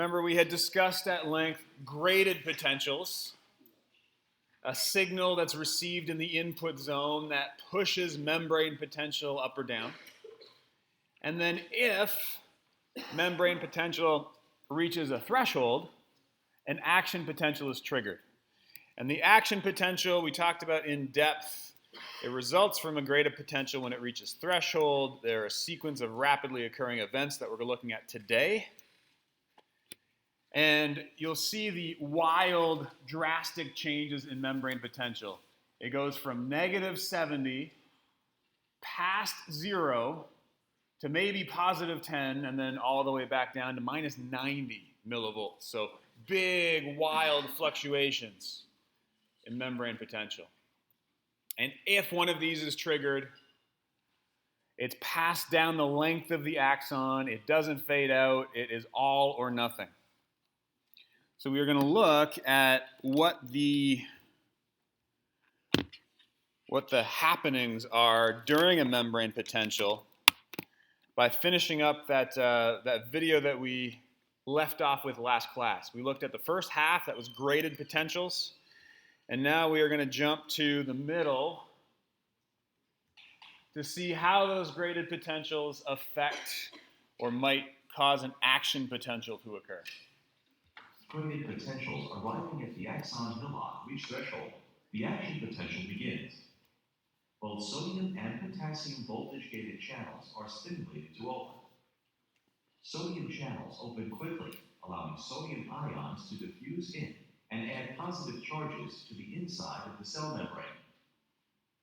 Remember, we had discussed at length graded potentials, a signal that's received in the input zone that pushes membrane potential up or down. And then if membrane potential reaches a threshold, an action potential is triggered. And the action potential we talked about in depth. It results from a graded potential when it reaches threshold. There are a sequence of rapidly occurring events that we're looking at today. And you'll see the wild, drastic changes in membrane potential. It goes from negative 70 past 0 to maybe positive 10, and then all the way back down to minus 90 millivolts. So big, wild fluctuations in membrane potential. And if one of these is triggered, it's passed down the length of the axon. It doesn't fade out. It is all or nothing. So we are going to look at what the happenings are during a membrane potential by finishing up that video that we left off with last class. We looked at the first half, that was graded potentials, and now we are going to jump to the middle to see how those graded potentials affect or might cause an action potential to occur. Graded potentials arriving at the axon hillock reach threshold, the action potential begins. Both sodium and potassium voltage-gated channels are stimulated to open. Sodium channels open quickly, allowing sodium ions to diffuse in and add positive charges to the inside of the cell membrane.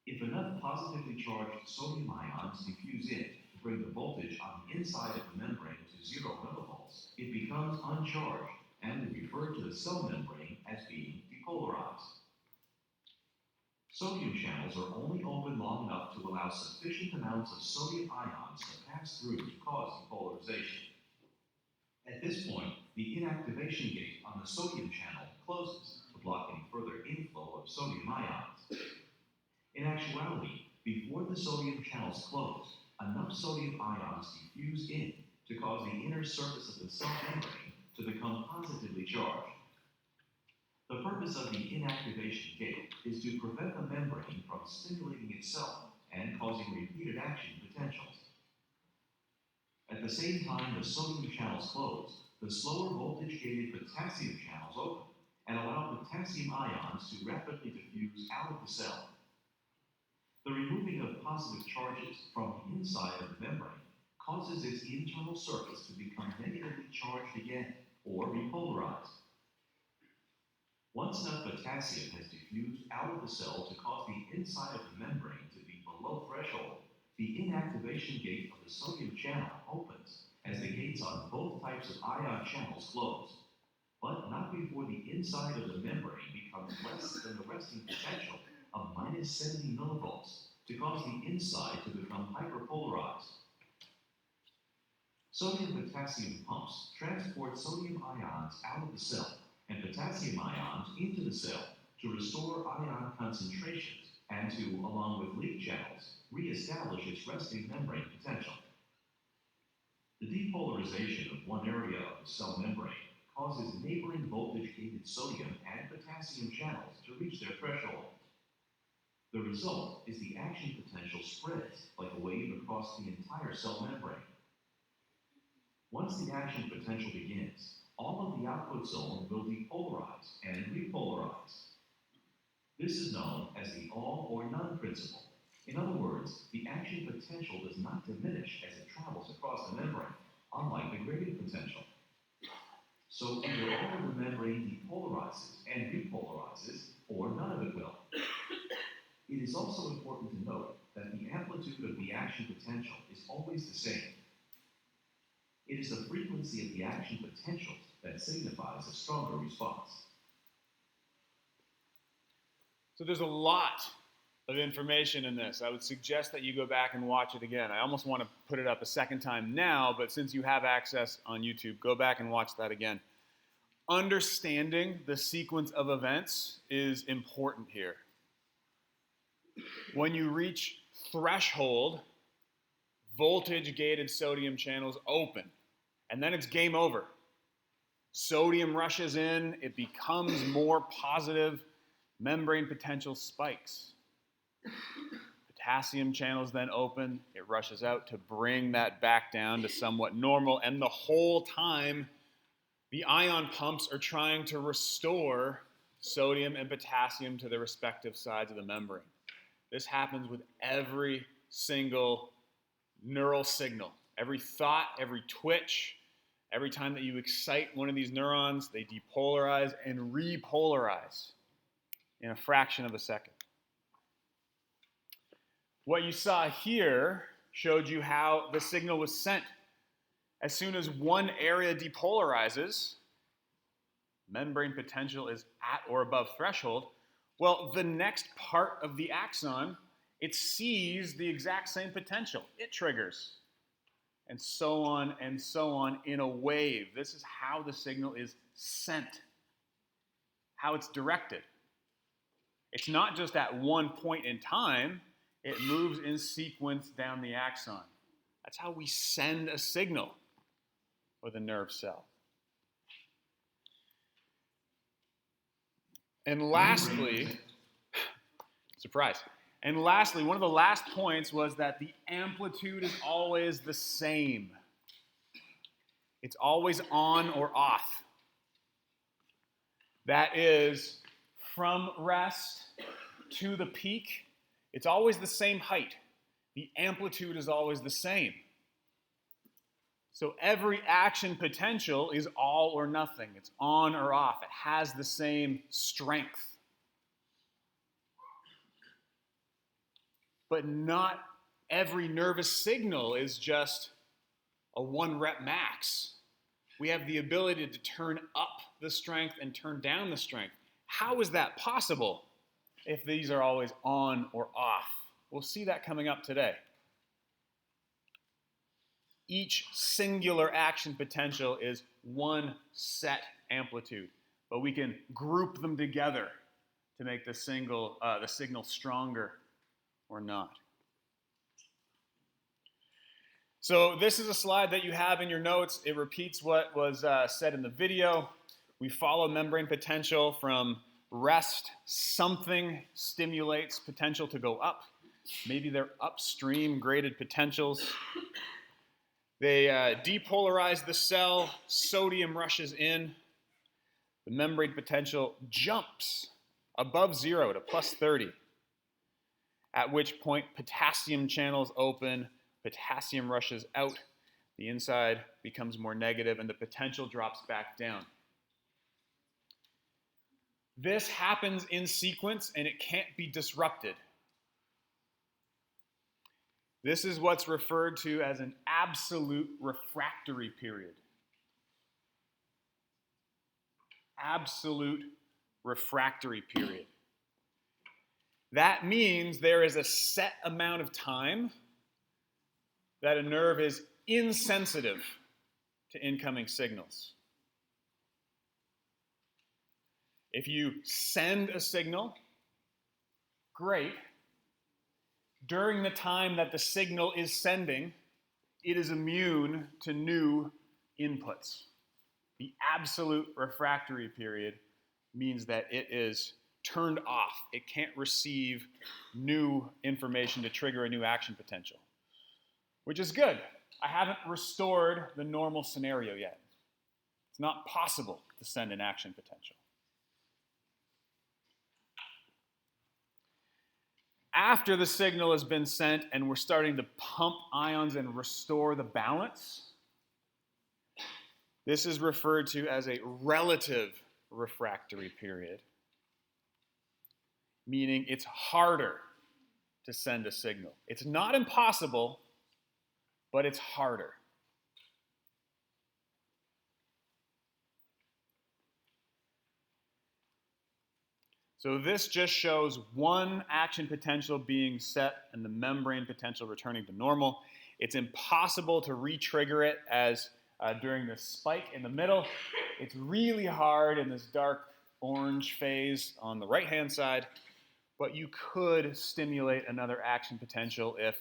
If enough positively charged sodium ions diffuse in to bring the voltage on the inside of the membrane to 0 millivolts, it becomes uncharged and we refer to the cell membrane as being depolarized. Sodium channels are only open long enough to allow sufficient amounts of sodium ions to pass through to cause depolarization. At this point, the inactivation gate on the sodium channel closes to block any further inflow of sodium ions. In actuality, before the sodium channels close, enough sodium ions diffuse in to cause the inner surface of the cell membrane to become positively charged. The purpose of the inactivation gate is to prevent the membrane from stimulating itself and causing repeated action potentials. At the same time the sodium channels close, the slower voltage-gated potassium channels open and allow potassium ions to rapidly diffuse out of the cell. The removing of positive charges from the inside of the membrane causes its internal surface to become negatively charged again, or repolarized. Once enough potassium has diffused out of the cell to cause the inside of the membrane to be below threshold, the inactivation gate of the sodium channel opens as the gates on both types of ion channels close, but not before the inside of the membrane becomes less than the resting potential of minus 70 millivolts to cause the inside to become hyperpolarized. Sodium-potassium pumps transport sodium ions out of the cell and potassium ions into the cell to restore ion concentrations and to, along with leak channels, re-establish its resting membrane potential. The depolarization of one area of the cell membrane causes neighboring voltage-gated sodium and potassium channels to reach their threshold. The result is the action potential spreads like a wave across the entire cell membrane. Once the action potential begins, all of the output zone will depolarize and repolarize. This is known as the all or none principle. In other words, the action potential does not diminish as it travels across the membrane, unlike the gradient potential. So either all of the membrane depolarizes and repolarizes, or none of it will. It is also important to note that the amplitude of the action potential is always the same. It is the frequency of the action potentials that signifies a stronger response. So there's a lot of information in this. I would suggest that you go back and watch it again. I almost want to put it up a second time now, but since you have access on YouTube, go back and watch that again. Understanding the sequence of events is important here. When you reach threshold, voltage-gated sodium channels open, and then it's game over. Sodium rushes in, it becomes more positive, membrane potential spikes. Potassium channels then open, it rushes out to bring that back down to somewhat normal, and the whole time the ion pumps are trying to restore sodium and potassium to their respective sides of the membrane. This happens with every single neural signal. Every thought, every twitch, every time that you excite one of these neurons, they depolarize and repolarize in a fraction of a second. What you saw here showed you how the signal was sent. As soon as one area depolarizes, membrane potential is at or above threshold, well, the next part of the axon, it sees the exact same potential. It triggers. And so on in a wave. This is how the signal is sent, how it's directed. It's not just at one point in time, it moves in sequence down the axon. That's how we send a signal with a nerve cell. And lastly, surprise. And lastly, one of the last points was that the amplitude is always the same. It's always on or off. That is, from rest to the peak, it's always the same height. The amplitude is always the same. So every action potential is all or nothing. It's on or off. It has the same strength. But not every nervous signal is just a 1 rep max. We have the ability to turn up the strength and turn down the strength. How is that possible if these are always on or off? We'll see that coming up today. Each singular action potential is one set amplitude, but we can group them together to make the signal stronger or not. So this is a slide that you have in your notes. It repeats what was said in the video. We follow membrane potential from rest. Something stimulates potential to go up. Maybe they're upstream graded potentials. They depolarize the cell. Sodium rushes in. The membrane potential jumps above 0 to plus 30. At which point potassium channels open, potassium rushes out, the inside becomes more negative, and the potential drops back down. This happens in sequence, and it can't be disrupted. This is what's referred to as an absolute refractory period. Absolute refractory period. That means there is a set amount of time that a nerve is insensitive to incoming signals. If you send a signal, great. During the time that the signal is sending, it is immune to new inputs. The absolute refractory period means that it is turned off. It can't receive new information to trigger a new action potential, which is good. I haven't restored the normal scenario yet. It's not possible to send an action potential. After the signal has been sent and we're starting to pump ions and restore the balance, this is referred to as a relative refractory period, meaning it's harder to send a signal. It's not impossible, but it's harder. So this just shows one action potential being set and the membrane potential returning to normal. It's impossible to re-trigger it as during the spike in the middle. It's really hard in this dark orange phase on the right-hand side, but you could stimulate another action potential if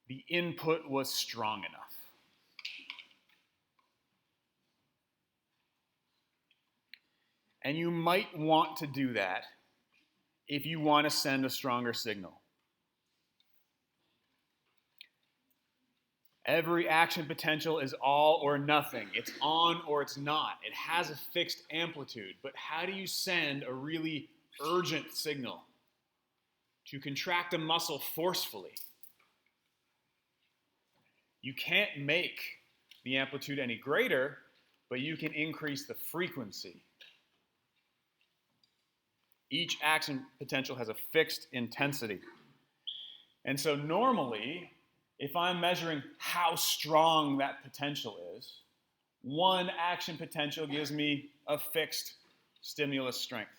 the input was strong enough. And you might want to do that if you want to send a stronger signal. Every action potential is all or nothing. It's on or it's not. It has a fixed amplitude. But how do you send a really urgent signal to contract a muscle forcefully? You can't make the amplitude any greater, but you can increase the frequency. Each action potential has a fixed intensity. And so normally, if I'm measuring how strong that potential is, one action potential gives me a fixed stimulus strength.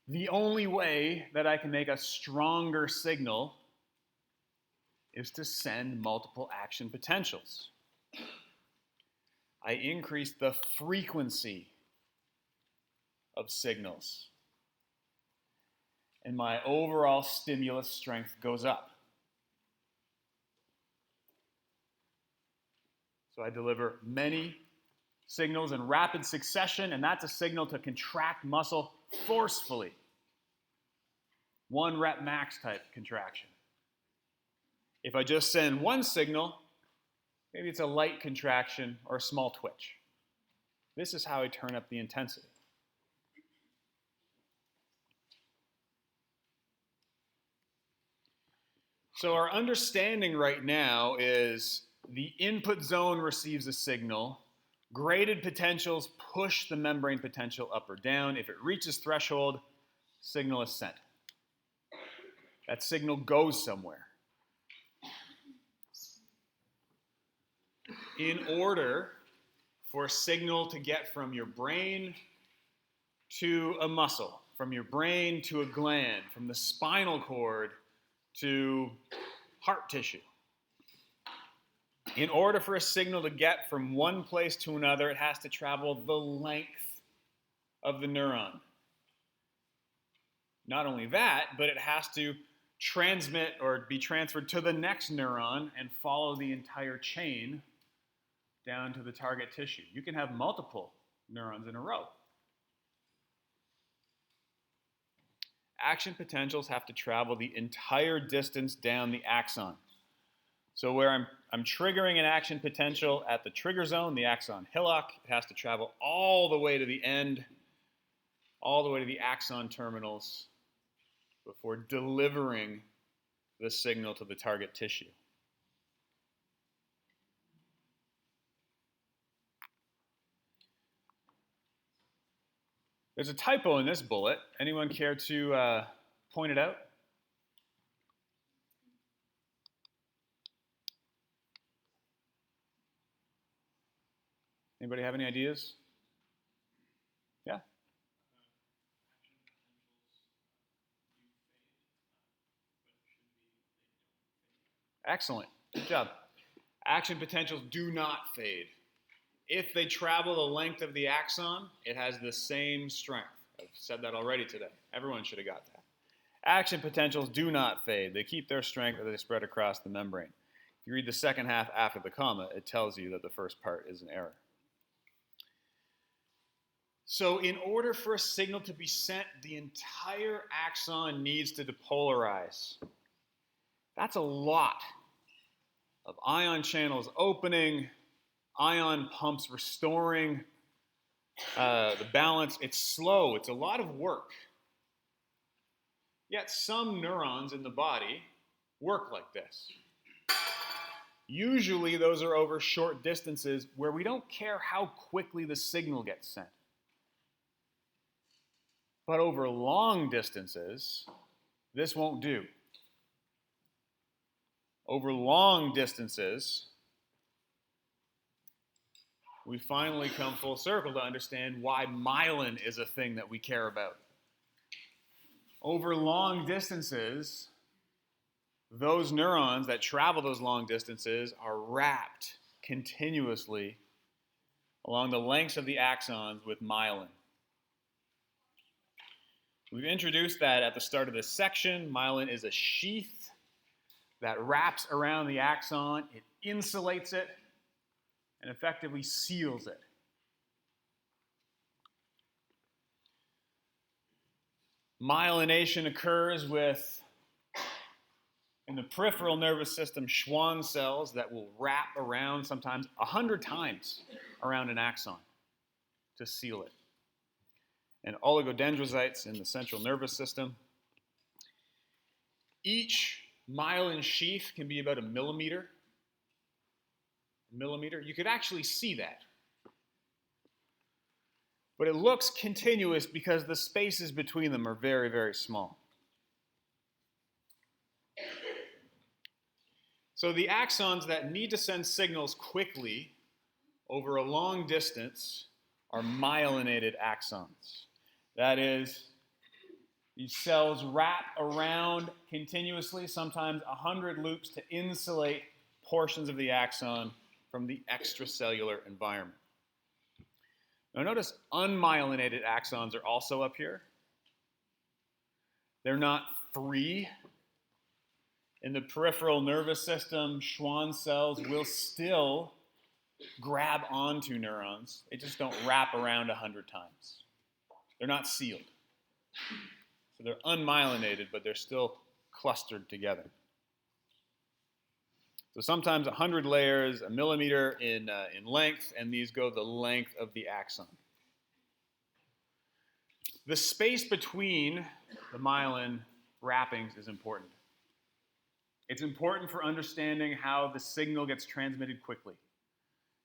The only way that I can make a stronger signal is to send multiple action potentials. I increase the frequency of signals, and my overall stimulus strength goes up. So I deliver many signals in rapid succession, and that's a signal to contract muscle forcefully. 1 rep max type contraction. If I just send one signal, maybe it's a light contraction or a small twitch. This is how I turn up the intensity. So our understanding right now is the input zone receives a signal. Graded potentials push the membrane potential up or down. If it reaches threshold, signal is sent. That signal goes somewhere. In order for a signal to get from your brain to a muscle, from your brain to a gland, from the spinal cord to heart tissue, in order for a signal to get from one place to another, it has to travel the length of the neuron. Not only that, but it has to transmit or be transferred to the next neuron and follow the entire chain down to the target tissue. You can have multiple neurons in a row. Action potentials have to travel the entire distance down the axon. So where I'm triggering an action potential at the trigger zone, the axon hillock, it has to travel all the way to the end, all the way to the axon terminals before delivering the signal to the target tissue. There's a typo in this bullet. Anyone care to point it out? Anybody have any ideas? Yeah? Excellent. Good job. Action potentials do not fade. If they travel the length of the axon, it has the same strength. I've said that already today. Everyone should have got that. Action potentials do not fade. They keep their strength as they spread across the membrane. If you read the second half after the comma, it tells you that the first part is an error. So in order for a signal to be sent, the entire axon needs to depolarize. That's a lot of ion channels opening, ion pumps restoring the balance. It's slow. It's a lot of work. Yet some neurons in the body work like this. Usually those are over short distances where we don't care how quickly the signal gets sent. But over long distances, this won't do. Over long distances, we finally come full circle to understand why myelin is a thing that we care about. Over long distances, those neurons that travel those long distances are wrapped continuously along the lengths of the axons with myelin. We've introduced that at the start of this section. Myelin is a sheath that wraps around the axon, it insulates it, and effectively seals it. Myelination occurs in the peripheral nervous system, Schwann cells that will wrap around sometimes 100 times around an axon to seal it. And oligodendrocytes in the central nervous system. Each myelin sheath can be about a millimeter. You could actually see that. But it looks continuous because the spaces between them are very, very small. So the axons that need to send signals quickly over a long distance are myelinated axons. That is, these cells wrap around continuously, sometimes 100 loops, to insulate portions of the axon from the extracellular environment. Now notice unmyelinated axons are also up here. They're not free. In the peripheral nervous system, Schwann cells will still grab onto neurons. They just don't wrap around 100 times. They're not sealed. So they're unmyelinated, but they're still clustered together. So sometimes 100 layers, a millimeter in length, and these go the length of the axon. The space between the myelin wrappings is important. It's important for understanding how the signal gets transmitted quickly.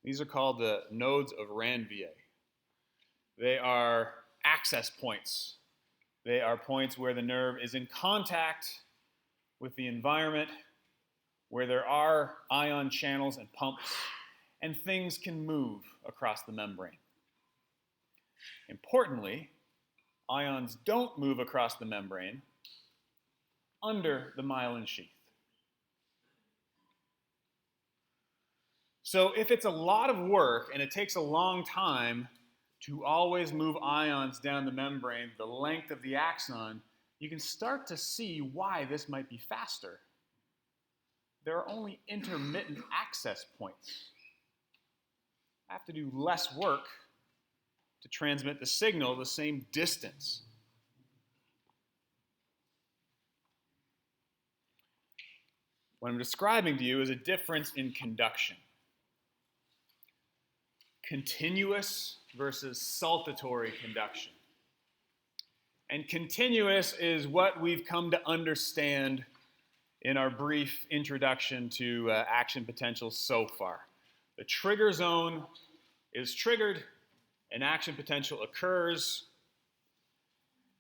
These are called the nodes of Ranvier. They are access points. They are points where the nerve is in contact with the environment, where there are ion channels and pumps, and things can move across the membrane. Importantly, ions don't move across the membrane under the myelin sheath. So if it's a lot of work and it takes a long time to always move ions down the membrane the length of the axon, you can start to see why this might be faster. There are only intermittent access points. I have to do less work to transmit the signal the same distance. What I'm describing to you is a difference in conduction. Continuous versus saltatory conduction. And continuous is what we've come to understand in our brief introduction to action potential so far. The trigger zone is triggered, an action potential occurs,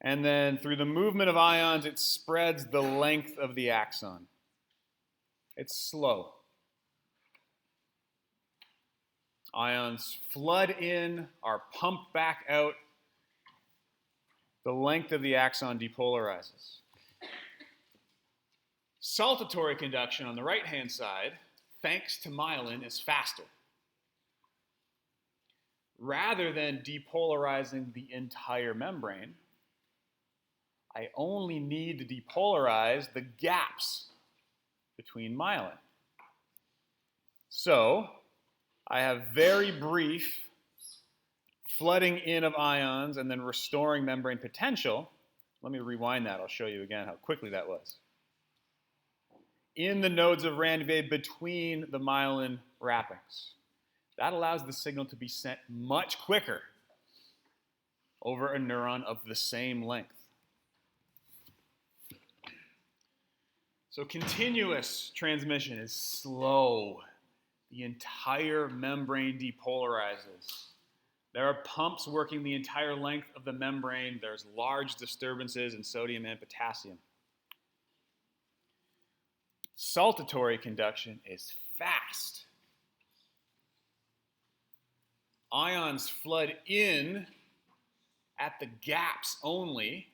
and then through the movement of ions, it spreads the length of the axon. It's slow. Ions flood in, are pumped back out. The length of the axon depolarizes. Saltatory conduction on the right-hand side, thanks to myelin, is faster. Rather than depolarizing the entire membrane, I only need to depolarize the gaps between myelin. So, I have very brief flooding in of ions and then restoring membrane potential. Let me rewind that. I'll show you again how quickly that was. In the nodes of Ranvier between the myelin wrappings. That allows the signal to be sent much quicker over a neuron of the same length. So continuous transmission is slow. The entire membrane depolarizes. There are pumps working the entire length of the membrane. There's large disturbances in sodium and potassium. Saltatory conduction is fast. Ions flood in at the gaps only.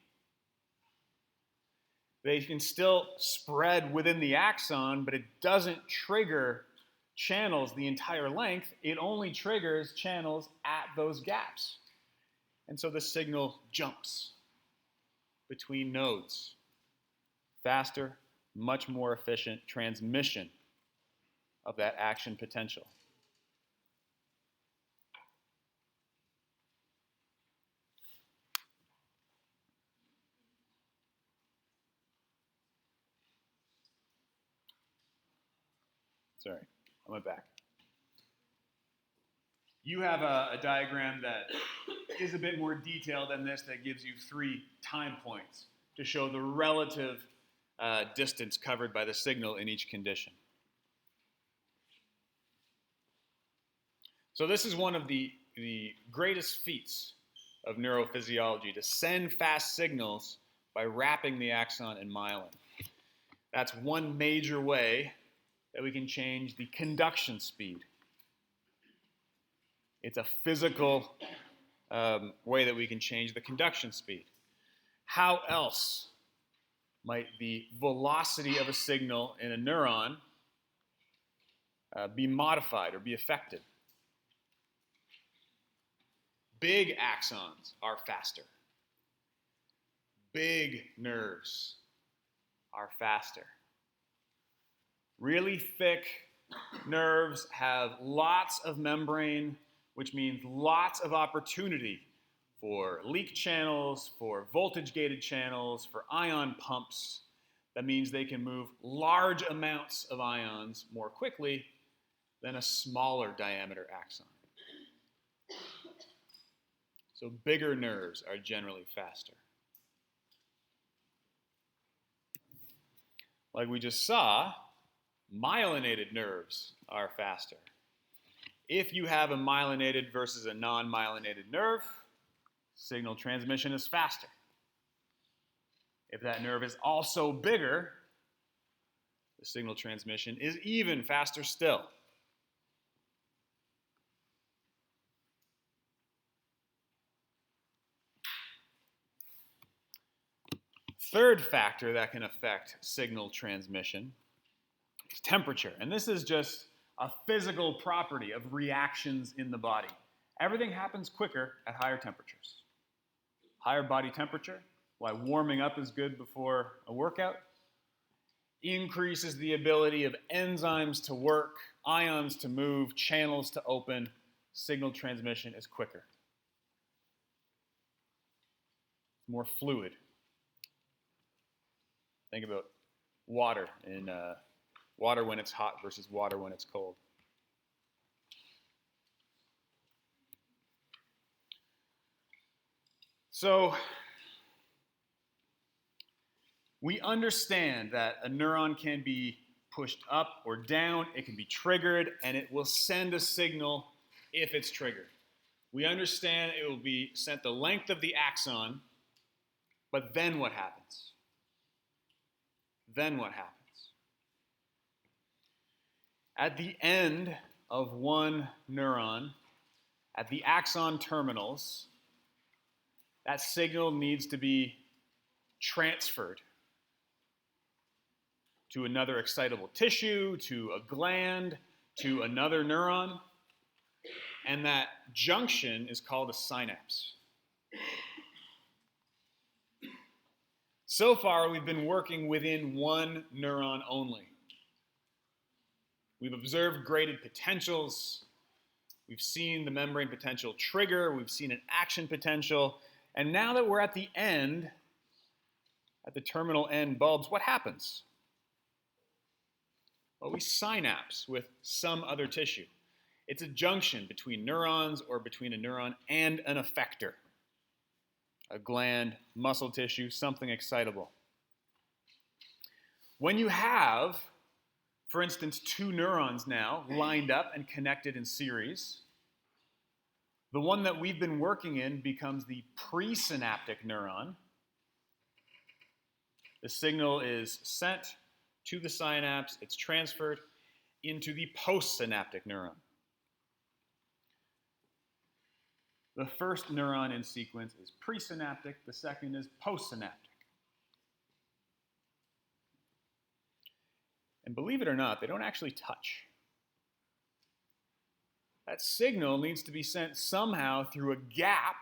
They can still spread within the axon, but it doesn't trigger channels the entire length. It only triggers channels at those gaps. And so the signal jumps between nodes. Faster, much more efficient transmission of that action potential. Sorry, I went back. You have a diagram that is a bit more detailed than this that gives you 3 time points to show the relative distance covered by the signal in each condition. So this is one of the greatest feats of neurophysiology, to send fast signals by wrapping the axon in myelin. That's one major way that we can change the conduction speed. It's a physical way that we can change the conduction speed. How else might the velocity of a signal in a neuron be modified or be affected? Big axons are faster. Big nerves are faster. Really thick nerves have lots of membrane, which means lots of opportunity for leak channels, for voltage-gated channels, for ion pumps. That means they can move large amounts of ions more quickly than a smaller diameter axon. So bigger nerves are generally faster. Like we just saw, myelinated nerves are faster. If you have a myelinated versus a non-myelinated nerve, signal transmission is faster. If that nerve is also bigger, the signal transmission is even faster still. Third factor that can affect signal transmission is temperature. And this is just a physical property of reactions in the body. Everything happens quicker at higher temperatures. Higher body temperature, why warming up is good before a workout, increases the ability of enzymes to work, ions to move, channels to open. Signal transmission is quicker. More fluid. Think about water in water when it's hot versus water when it's cold. So we understand that a neuron can be pushed up or down, it can be triggered, and it will send a signal if it's triggered. We understand it will be sent the length of the axon, but then what happens? Then what happens? At the end of one neuron, at the axon terminals, that signal needs to be transferred to another excitable tissue, to a gland, to another neuron, and that junction is called a synapse. So far, we've been working within one neuron only. We've observed graded potentials. We've seen the membrane potential trigger. We've seen an action potential. And now that we're at the end, at the terminal end bulbs, what happens? Well, we synapse with some other tissue. It's a junction between neurons or between a neuron and an effector. A gland, muscle tissue, something excitable. When you have, for instance, 2 neurons now lined up and connected in series, the one that we've been working in becomes the presynaptic neuron. The signal is sent to the synapse, it's transferred into the postsynaptic neuron. The first neuron in sequence is presynaptic, the second is postsynaptic. And believe it or not, they don't actually touch. That signal needs to be sent somehow through a gap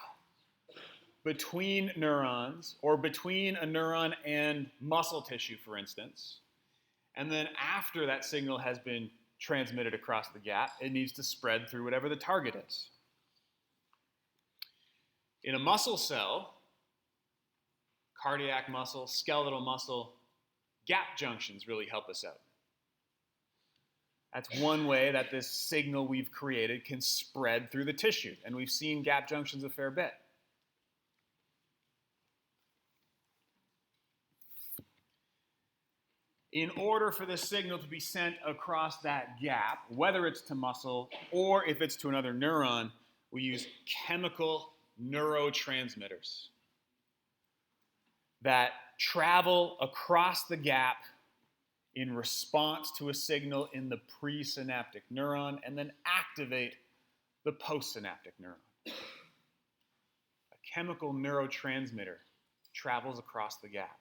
between neurons, or between a neuron and muscle tissue, for instance. And then after that signal has been transmitted across the gap, it needs to spread through whatever the target is. In a muscle cell, cardiac muscle, skeletal muscle, gap junctions really help us out. That's one way that this signal we've created can spread through the tissue, and we've seen gap junctions a fair bit. In order for this signal to be sent across that gap, whether it's to muscle or if it's to another neuron, we use chemical neurotransmitters that travel across the gap in response to a signal in the presynaptic neuron and then activate the postsynaptic neuron. A chemical neurotransmitter travels across the gap.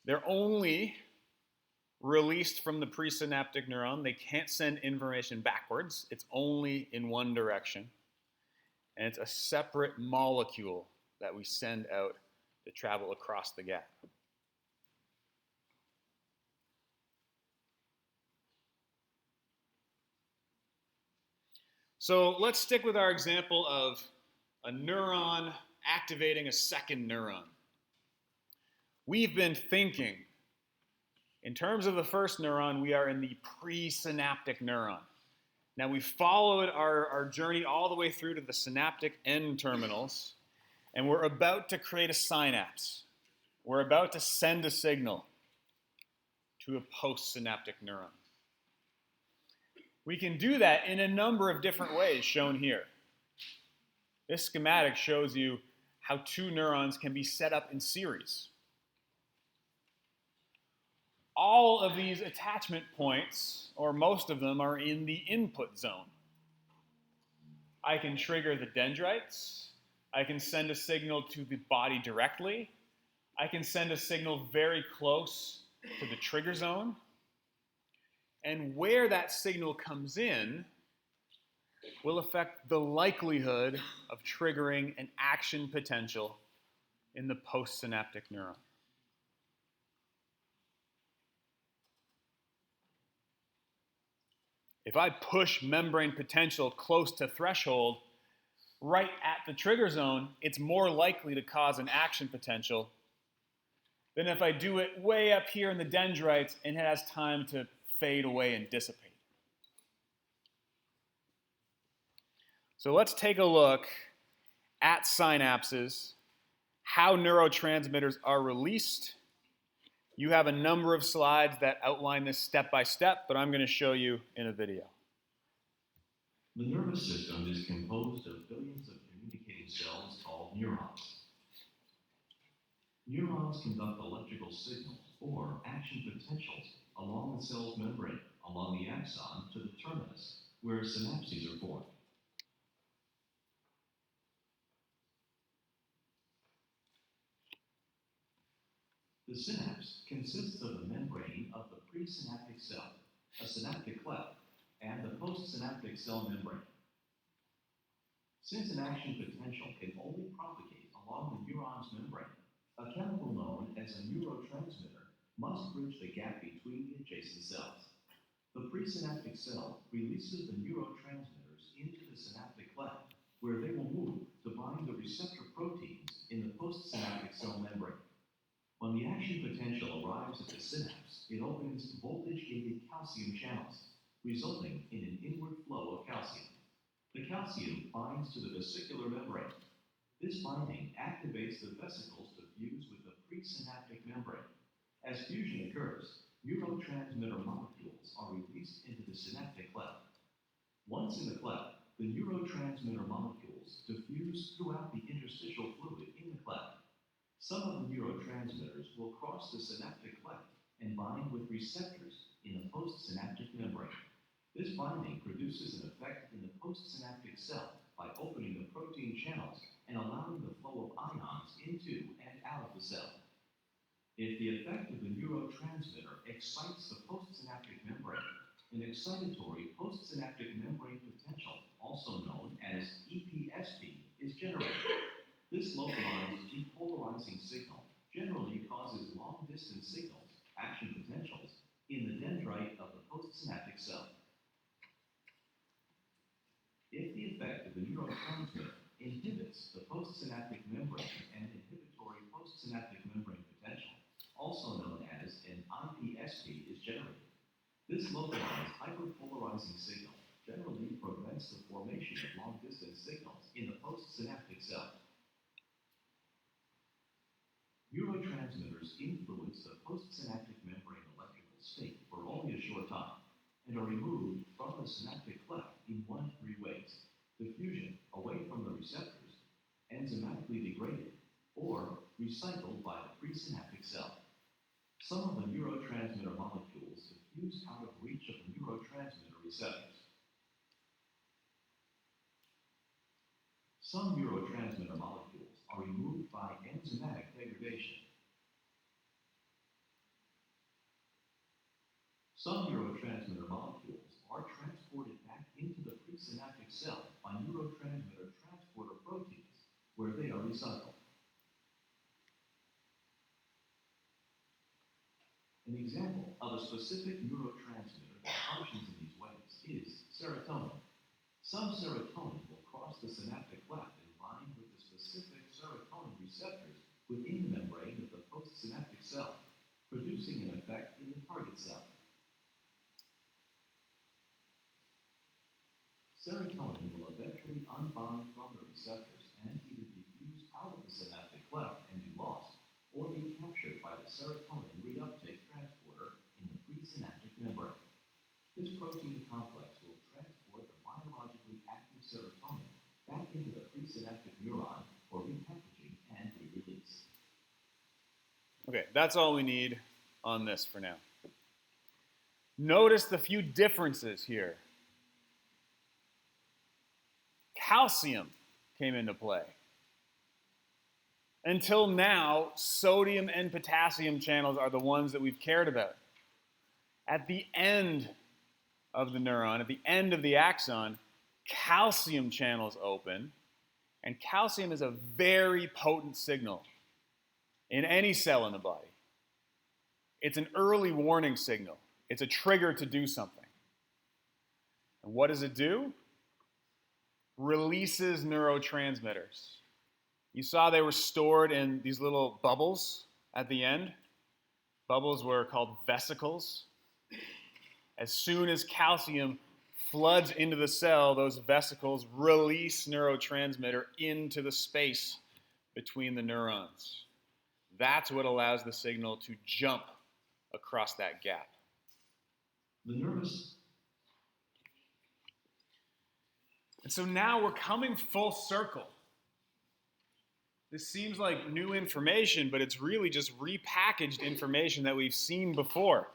They're only released from the presynaptic neuron. They can't send information backwards. It's only in one direction. And it's a separate molecule that we send out to travel across the gap. So let's stick with our example of a neuron activating a second neuron. We've been thinking, in terms of the first neuron, we are in the presynaptic neuron. Now we followed our journey all the way through to the synaptic end terminals, and we're about to create a synapse. We're about to send a signal to a postsynaptic neuron. We can do that in a number of different ways shown here. This schematic shows you how two neurons can be set up in series. All of these attachment points, or most of them, are in the input zone. I can trigger the dendrites. I can send a signal to the body directly. I can send a signal very close to the trigger zone. And where that signal comes in will affect the likelihood of triggering an action potential in the postsynaptic neuron. If I push membrane potential close to threshold, right at the trigger zone, it's more likely to cause an action potential than if I do it way up here in the dendrites and it has time to fade away and dissipate. So let's take a look at synapses, how neurotransmitters are released. You have a number of slides that outline this step by step, but I'm going to show you in a video. The nervous system is composed of billions of communicating cells called neurons. Neurons conduct electrical signals or action potentials along the cell's membrane, along the axon to the terminus, where synapses are formed. The synapse consists of the membrane of the presynaptic cell, a synaptic cleft, and the postsynaptic cell membrane. Since an action potential can only propagate along the neuron's membrane, a chemical known as a neurotransmitter must bridge the gap between the adjacent cells. The presynaptic cell releases the neurotransmitters into the synaptic cleft, where they will move to bind the receptor proteins in the postsynaptic cell membrane. When the action potential arrives at the synapse, it opens voltage-gated calcium channels, resulting in an inward flow of calcium. The calcium binds to the vesicular membrane. This binding activates the vesicles to fuse with the presynaptic membrane. As fusion occurs, neurotransmitter molecules are released into the synaptic cleft. Once in the cleft, the neurotransmitter molecules diffuse throughout the interstitial fluid in the cleft. Some of the neurotransmitters will cross the synaptic cleft and bind with receptors in the postsynaptic membrane. This binding produces an effect in the postsynaptic cell by opening the protein channels and allowing the flow of ions into and out of the cell. If the effect of the neurotransmitter excites the postsynaptic membrane, an excitatory postsynaptic membrane potential, also known as EPSP, is generated. This localized depolarizing signal generally causes long-distance signals, action potentials, in the dendrite of the postsynaptic cell. If the effect of the neurotransmitter inhibits the postsynaptic membrane and inhibitory postsynaptic membrane potential, also known as an IPSP, is generated. This localized hyperpolarizing signal generally prevents the formation of long-distance signals in the postsynaptic cell. Neurotransmitters influence the postsynaptic membrane electrical state for only a short time and are removed from the synaptic cleft in one of three ways: diffusion away from the receptors, enzymatically degraded, or recycled by the presynaptic cell. Some of the neurotransmitter molecules diffuse out of reach of the neurotransmitter receptors. Some neurotransmitter molecules are removed by enzymatic degradation. Some neurotransmitter molecules are transported back into the presynaptic cell by neurotransmitter transporter proteins, where they are recycled. An example of a specific neurotransmitter that functions in these ways is serotonin. Some serotonin will cross the synaptic cleft and bind with the specific serotonin receptors within the membrane of the postsynaptic cell, producing an effect in the target cell. Serotonin will eventually unbind from the receptors and either diffuse out of the synaptic cleft and be lost, or be captured by the serotonin reuptake transporter in the presynaptic membrane. This protein complex will transport the biologically active serotonin back into the presynaptic neuron for repackaging and re-release. Okay, that's all we need on this for now. Notice the few differences here. Calcium came into play. Until now, sodium and potassium channels are the ones that we've cared about. At the end of the neuron, at the end of the axon, calcium channels open, and calcium is a very potent signal in any cell in the body. It's an early warning signal. It's a trigger to do something. And what does it do? Releases neurotransmitters. You saw they were stored in these little bubbles at the end. Bubbles were called vesicles. As soon as calcium floods into the cell, those vesicles release neurotransmitter into the space between the neurons. That's what allows the signal to jump across that gap. The nervous. And so now we're coming full circle. This seems like new information, but it's really just repackaged information that we've seen before.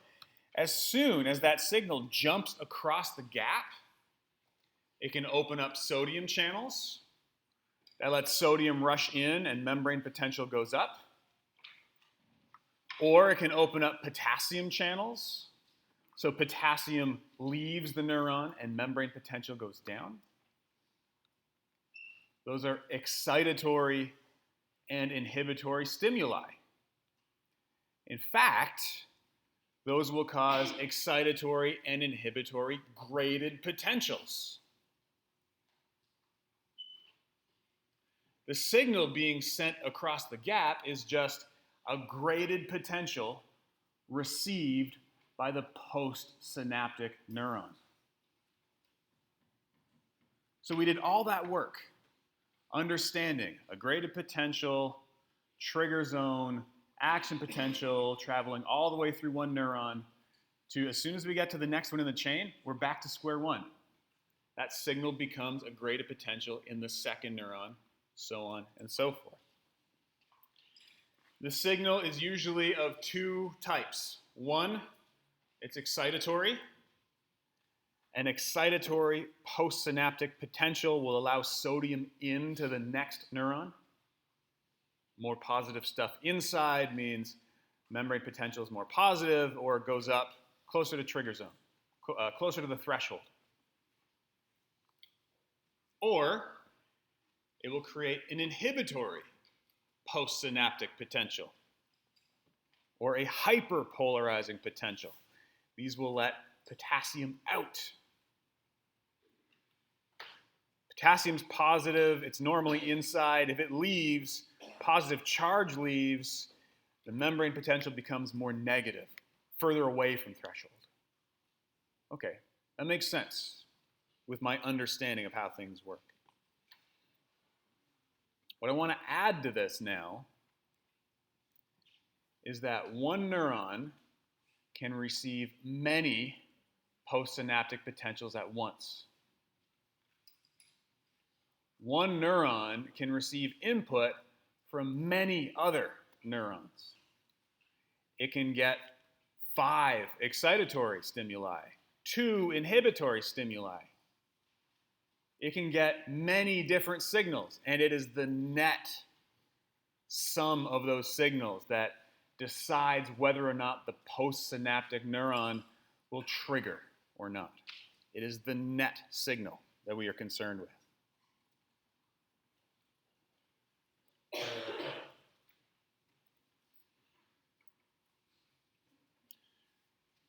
As soon as that signal jumps across the gap, it can open up sodium channels. That lets sodium rush in and membrane potential goes up. Or it can open up potassium channels. So potassium leaves the neuron and membrane potential goes down. Those are excitatory and inhibitory stimuli. In fact, those will cause excitatory and inhibitory graded potentials. The signal being sent across the gap is just a graded potential received by the postsynaptic neuron. So we did all that work, understanding a graded potential, trigger zone, action potential, traveling all the way through one neuron to as soon as we get to the next one in the chain, we're back to square one. That signal becomes a graded potential in the second neuron, so on and so forth. The signal is usually of two types. One, it's excitatory. An excitatory postsynaptic potential will allow sodium into the next neuron. More positive stuff inside means membrane potential is more positive or goes up closer to trigger zone, closer to the threshold. Or it will create an inhibitory postsynaptic potential or a hyperpolarizing potential. These will let potassium out. Potassium's positive, it's normally inside. If it leaves, positive charge leaves, the membrane potential becomes more negative, further away from threshold. Okay, that makes sense with my understanding of how things work. What I want to add to this now is that one neuron can receive many postsynaptic potentials at once. One neuron can receive input from many other neurons. It can get 5 excitatory stimuli, 2 inhibitory stimuli. It can get many different signals, and it is the net sum of those signals that decides whether or not the postsynaptic neuron will trigger or not. It is the net signal that we are concerned with.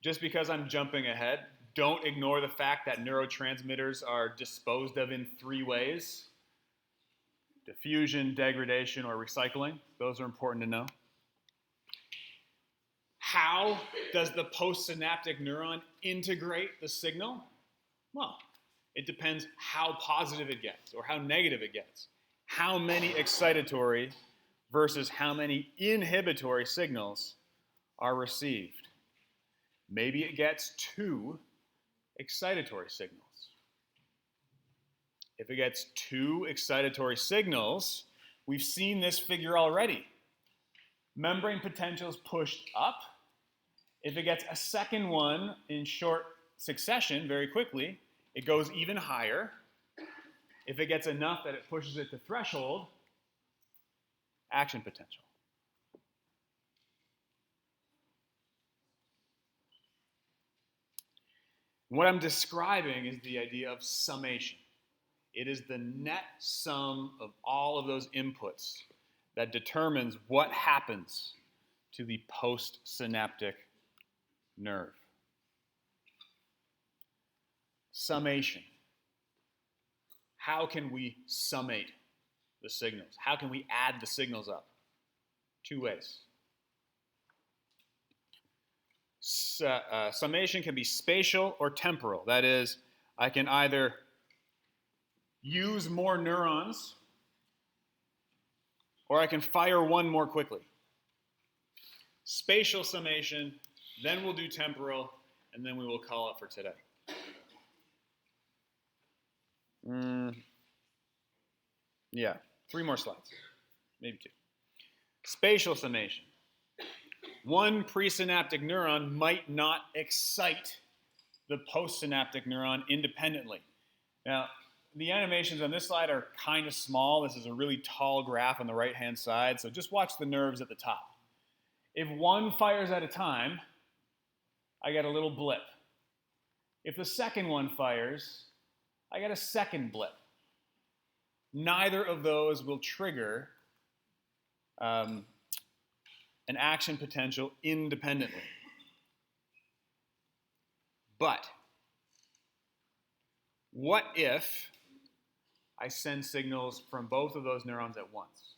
Just because I'm jumping ahead, don't ignore the fact that neurotransmitters are disposed of in 3 ways: diffusion, degradation, or recycling. Those are important to know. How does the postsynaptic neuron integrate the signal? Well, it depends how positive it gets or how negative it gets. How many excitatory versus how many inhibitory signals are received. Maybe it gets 2 excitatory signals. If it gets 2 excitatory signals, we've seen this figure already. Membrane potential is pushed up. If it gets a second one in short succession, very quickly, it goes even higher. If it gets enough that it pushes it to threshold, action potential. What I'm describing is the idea of summation. It is the net sum of all of those inputs that determines what happens to the postsynaptic nerve. Summation. How can we summate the signals? How can we add the signals up? 2 ways. Summation can be spatial or temporal. That is, I can either use more neurons or I can fire one more quickly. Spatial summation, then we'll do temporal, and then we will call it for today. Yeah, 3 more slides, maybe 2. Spatial summation. One presynaptic neuron might not excite the postsynaptic neuron independently. Now, the animations on this slide are kind of small. This is a really tall graph on the right-hand side, so just watch the nerves at the top. If one fires at a time, I get a little blip. If the second one fires, I get a second blip. Neither of those will trigger an action potential independently. But what if I send signals from both of those neurons at once?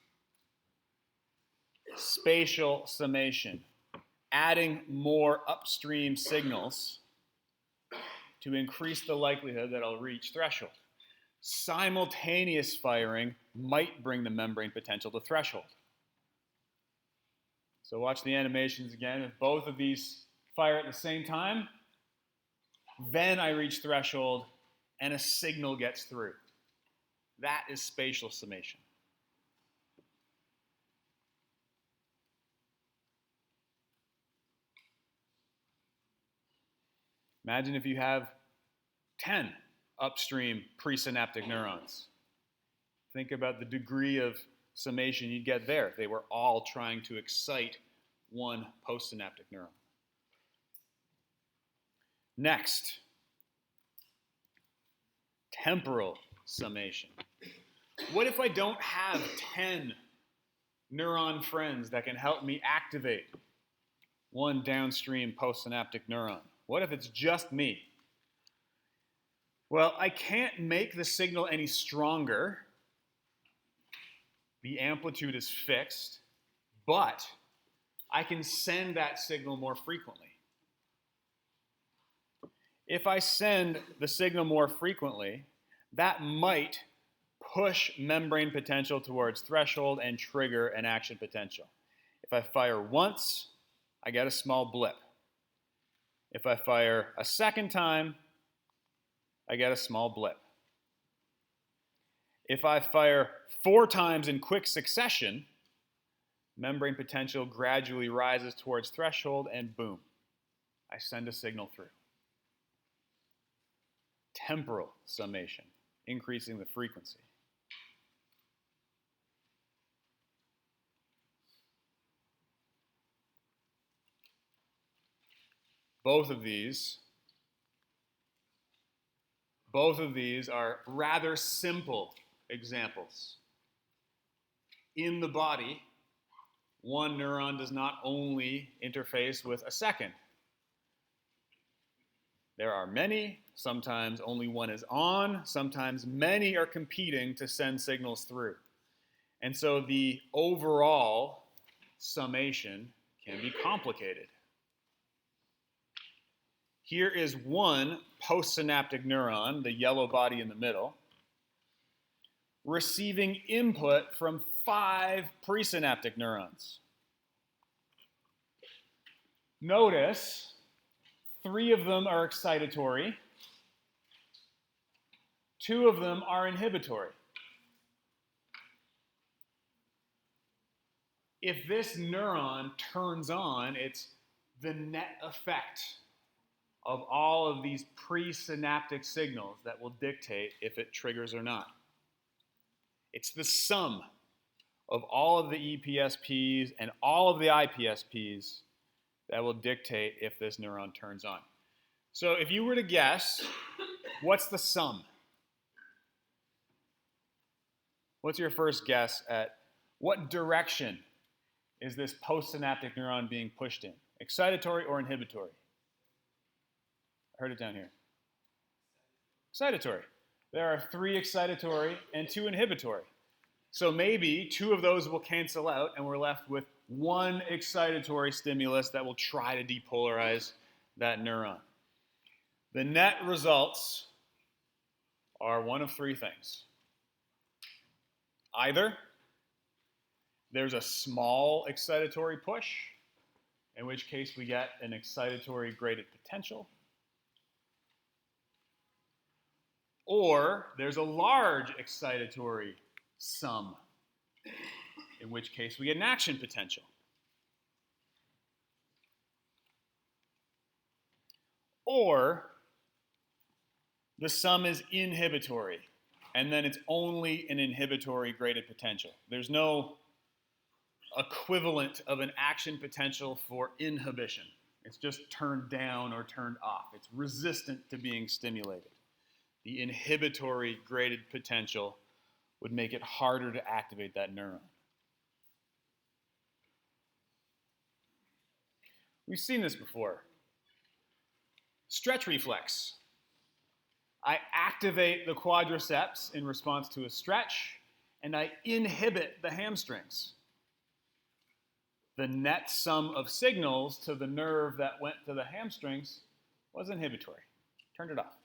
Spatial summation, adding more upstream signals to increase the likelihood that I'll reach threshold. Simultaneous firing might bring the membrane potential to threshold. So watch the animations again. If both of these fire at the same time, then I reach threshold and a signal gets through. That is spatial summation. Imagine if you have 10 upstream presynaptic neurons. Think about the degree of summation you'd get there if they were all trying to excite one postsynaptic neuron. Next, temporal summation. What if I don't have 10 neuron friends that can help me activate one downstream postsynaptic neuron? What if it's just me? Well, I can't make the signal any stronger. The amplitude is fixed, but I can send that signal more frequently. If I send the signal more frequently, that might push membrane potential towards threshold and trigger an action potential. If I fire once, I get a small blip. If I fire a second time, I get a small blip. If I fire 4 times in quick succession, membrane potential gradually rises towards threshold and boom, I send a signal through. Temporal summation, increasing the frequency. Both of these are rather simple examples. In the body, one neuron does not only interface with a second. There are many, sometimes only one is on, sometimes many are competing to send signals through. And so the overall summation can be complicated. Here is one postsynaptic neuron, the yellow body in the middle, receiving input from 5 presynaptic neurons. Notice 3 of them are excitatory, 2 of them are inhibitory. If this neuron turns on, it's the net effect of all of these presynaptic signals that will dictate if it triggers or not. It's the sum of all of the EPSPs and all of the IPSPs that will dictate if this neuron turns on. So if you were to guess, what's the sum? What's your first guess at what direction is this postsynaptic neuron being pushed in? Excitatory or inhibitory? I heard it down here. Excitatory. There are 3 excitatory and 2 inhibitory. So maybe 2 of those will cancel out and we're left with 1 excitatory stimulus that will try to depolarize that neuron. The net results are one of 3 things. Either there's a small excitatory push, in which case we get an excitatory graded potential, or there's a large excitatory sum, in which case we get an action potential. Or the sum is inhibitory, and then it's only an inhibitory graded potential. There's no equivalent of an action potential for inhibition. It's just turned down or turned off. It's resistant to being stimulated. The inhibitory graded potential would make it harder to activate that neuron. We've seen this before. Stretch reflex. I activate the quadriceps in response to a stretch, and I inhibit the hamstrings. The net sum of signals to the nerve that went to the hamstrings was inhibitory. Turned it off.